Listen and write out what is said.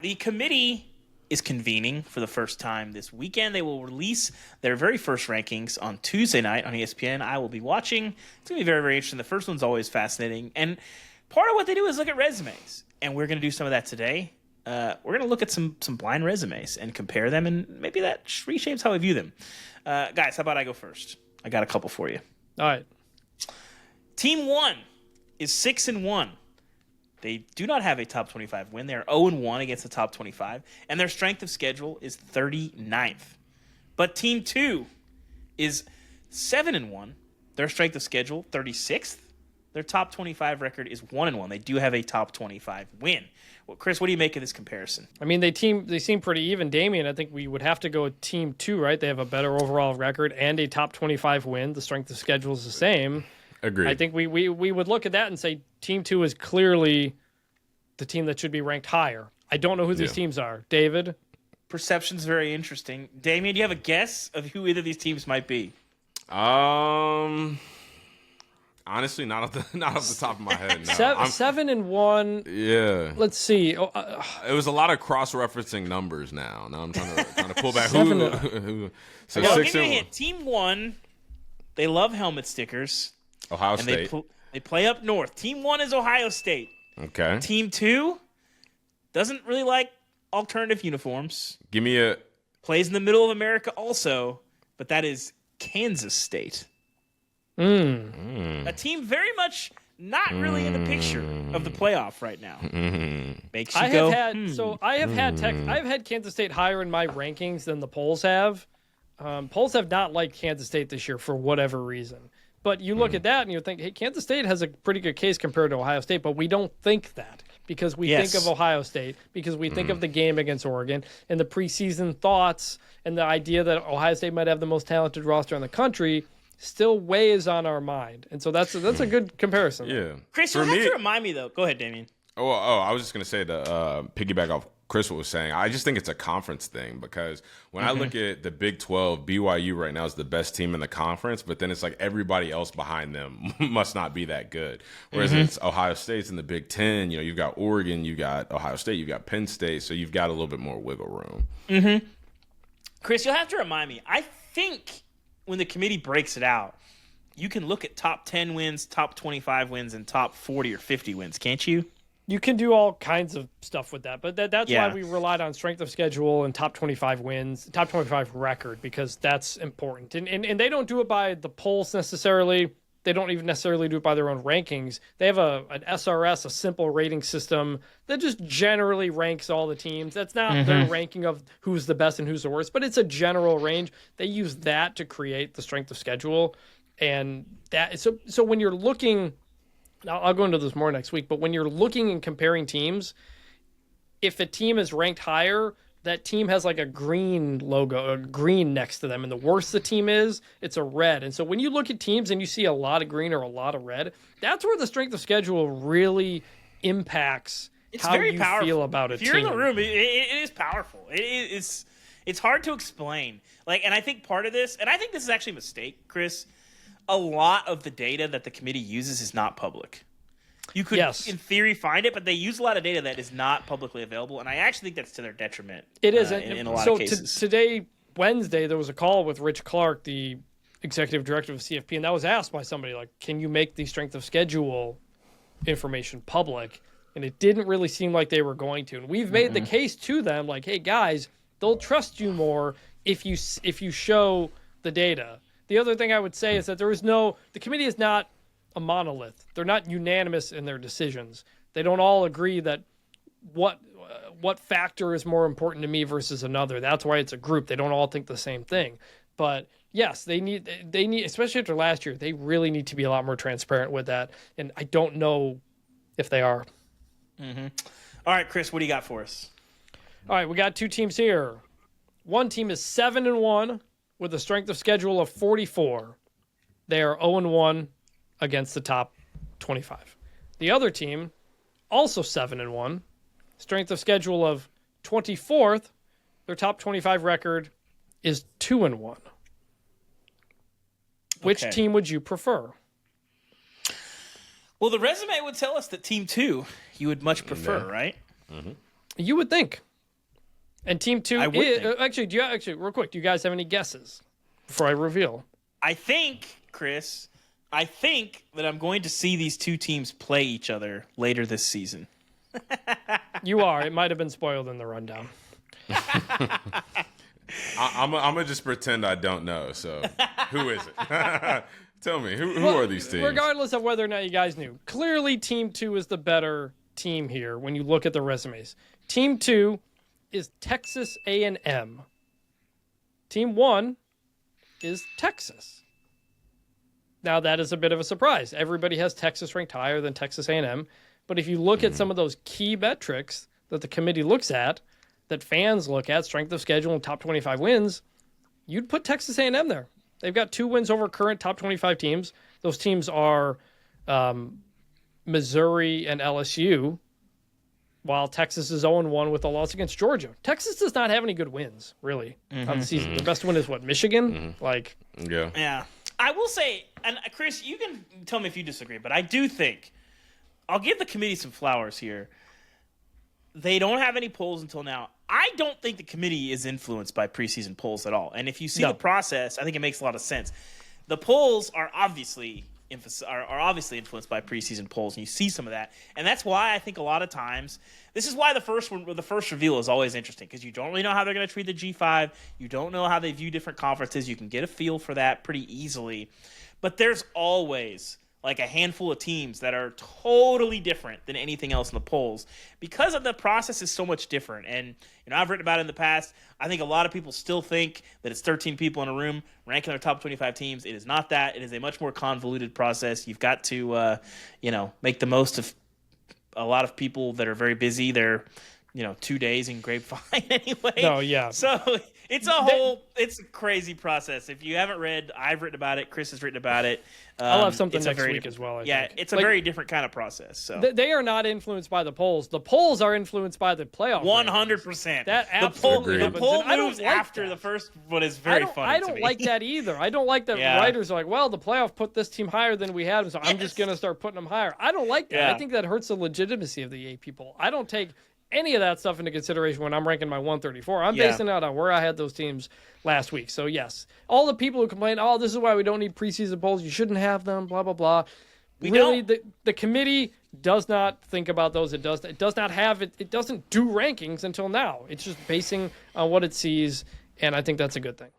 The committee is convening for the first time this weekend. They will release their very first rankings on Tuesday night on ESPN. I will be watching. It's going to be very, very interesting. The first one's always fascinating. And part of what they do is look at resumes. And we're going to do some of that today. We're going to look at some blind resumes and compare them, and maybe that reshapes how we view them. Guys, how about I go first? I got a couple for you. All right. Team 1 is 6-1. They do not have a top 25 win. They are 0-1 against the top 25, and their strength of schedule is 39th. But Team 2 is 7-1. Their strength of schedule 36th. Their top 25 record is 1-1. They do have a top 25 win. Well, Chris, what do you make of this comparison? I mean, they seem pretty even. Damien, I think we would have to go with Team 2, right? They have a better overall record and a top 25 win. The strength of schedule is the same. Agreed. I think we would look at that and say Team 2 is clearly the team that should be ranked higher. I don't know who these teams are. David? Perception's very interesting. Damien, do you have a guess of who either of these teams might be? Honestly, not off the top of my head. No. 7-1. Yeah. Let's see. It was a lot of cross-referencing numbers now. Now I'm trying to pull back. So I'll give you a hint. Team 1, they love helmet stickers. Ohio and State. They play up north. Team 1 is Ohio State. Okay. Team 2 doesn't really like alternative uniforms. Give me a... Plays in the middle of America also, but that is Kansas State. A team very much not really in the picture of the playoff right now. Makes you go. I've had Kansas State higher in my rankings than the polls have. Polls have not liked Kansas State this year for whatever reason. But you look at that and you think, hey, Kansas State has a pretty good case compared to Ohio State, but we don't think that because we think of Ohio State, because we think of the game against Oregon and the preseason thoughts and the idea that Ohio State might have the most talented roster in the country still weighs on our mind. And so that's a good comparison. Yeah. Chris, you'll have to remind me, though. Go ahead, Damien. I was just going to say to piggyback off Chris was saying, I just think it's a conference thing because when I look at the Big 12, BYU right now is the best team in the conference, but then it's like everybody else behind them must not be that good. Whereas it's Ohio State's in the Big 10, you've got Oregon, you've got Ohio State, you've got Penn State, so you've got a little bit more wiggle room. Chris, you'll have to remind me. I think when the committee breaks it out, you can look at top 10 wins, top 25 wins, and top 40 or 50 wins, can't you? You can do all kinds of stuff with that, but that's why we relied on strength of schedule and top 25 wins, top 25 record, because that's important. And they don't do it by the polls necessarily. They don't even necessarily do it by their own rankings. They have an SRS, a simple rating system that just generally ranks all the teams. That's not their ranking of who's the best and who's the worst, but it's a general range. They use that to create the strength of schedule. And that so when you're looking... I'll go into this more next week, but when you're looking and comparing teams, if a team is ranked higher, that team has like a green logo, a green next to them, and the worse the team is, it's a red. And so when you look at teams and you see a lot of green or a lot of red, that's where the strength of schedule really impacts how you feel about a team. If you're in the room, it is powerful. It's hard to explain. And I think part of this, and I think this is actually a mistake, Chris, a lot of the data that the committee uses is not public. You could, in theory, find it, but they use a lot of data that is not publicly available, and I actually think that's to their detriment. It is. In a lot of cases. Today, Wednesday, there was a call with Rich Clark, the executive director of CFP, and that was asked by somebody, can you make the strength of schedule information public? And it didn't really seem like they were going to. And we've made the case to them, hey, guys, they'll trust you more if you show the data. The other thing I would say is that the committee is not a monolith. They're not unanimous in their decisions. They don't all agree that what factor is more important to me versus another. That's why it's a group. They don't all think the same thing. But yes, they need, especially after last year, they really need to be a lot more transparent with that. And I don't know if they are. All right, Chris, what do you got for us? All right, we got two teams here. One team is 7-1. With a strength of schedule of 44, they are 0-1 against the top 25. The other team, also 7-1, strength of schedule of 24th, their top 25 record is 2-1. Which team would you prefer? Well, the resume would tell us that Team 2 you would much prefer, right? You would think. And team 2 actually, real quick, do you guys have any guesses before I reveal? I think, Chris, that I'm going to see these two teams play each other later this season. You are. It might have been spoiled in the rundown. I'm gonna just pretend I don't know. So, who is it? Tell me, who are these teams? Regardless of whether or not you guys knew, clearly Team 2 is the better team here when you look at the resumes. Team 2 is Texas A&M. Team 1 is Texas. Now, that is a bit of a surprise. Everybody has Texas ranked higher than Texas A&M. But if you look at some of those key metrics that the committee looks at, that fans look at, strength of schedule and top 25 wins, you'd put Texas A&M there. They've got 2 wins over current top 25 teams. Those teams are Missouri and LSU, while Texas is 0-1 with a loss against Georgia. Texas does not have any good wins, really, on the season. The best win is, Michigan? Yeah. I will say, and Chris, you can tell me if you disagree, but I do think, I'll give the committee some flowers here. They don't have any polls until now. I don't think the committee is influenced by preseason polls at all. And if you see the process, I think it makes a lot of sense. The polls are obviously influenced by preseason polls, and you see some of that. And that's why I think a lot of times, this is why the first reveal is always interesting, because you don't really know how they're going to treat the G5. You don't know how they view different conferences. You can get a feel for that pretty easily. But there's always like a handful of teams that are totally different than anything else in the polls because of the process is so much different. And, I've written about it in the past. I think a lot of people still think that it's 13 people in a room ranking their top 25 teams. It is not that. It is a much more convoluted process. You've got to, make the most of a lot of people that are very busy. They're, 2 days in Grapevine anyway. No, yeah. So it's a crazy process. If you haven't read, I've written about it. Chris has written about it. I'll have something next week as well. I think. It's a very different kind of process. So they are not influenced by the polls. The polls are influenced by the playoff. 100%. That absolutely the poll moves like after the first one is very funny. I don't like that either. I don't like that writers are like, well, the playoff put this team higher than we had, so I'm just going to start putting them higher. I don't like that. Yeah. I think that hurts the legitimacy of the AP poll. I don't take any of that stuff into consideration when I'm ranking my 134. I'm basing it on where I had those teams last week. So, yes, all the people who complain, this is why we don't need preseason polls, you shouldn't have them, blah, blah, blah. The committee does not think about those. It does not have it. It doesn't do rankings until now. It's just basing on what it sees, and I think that's a good thing.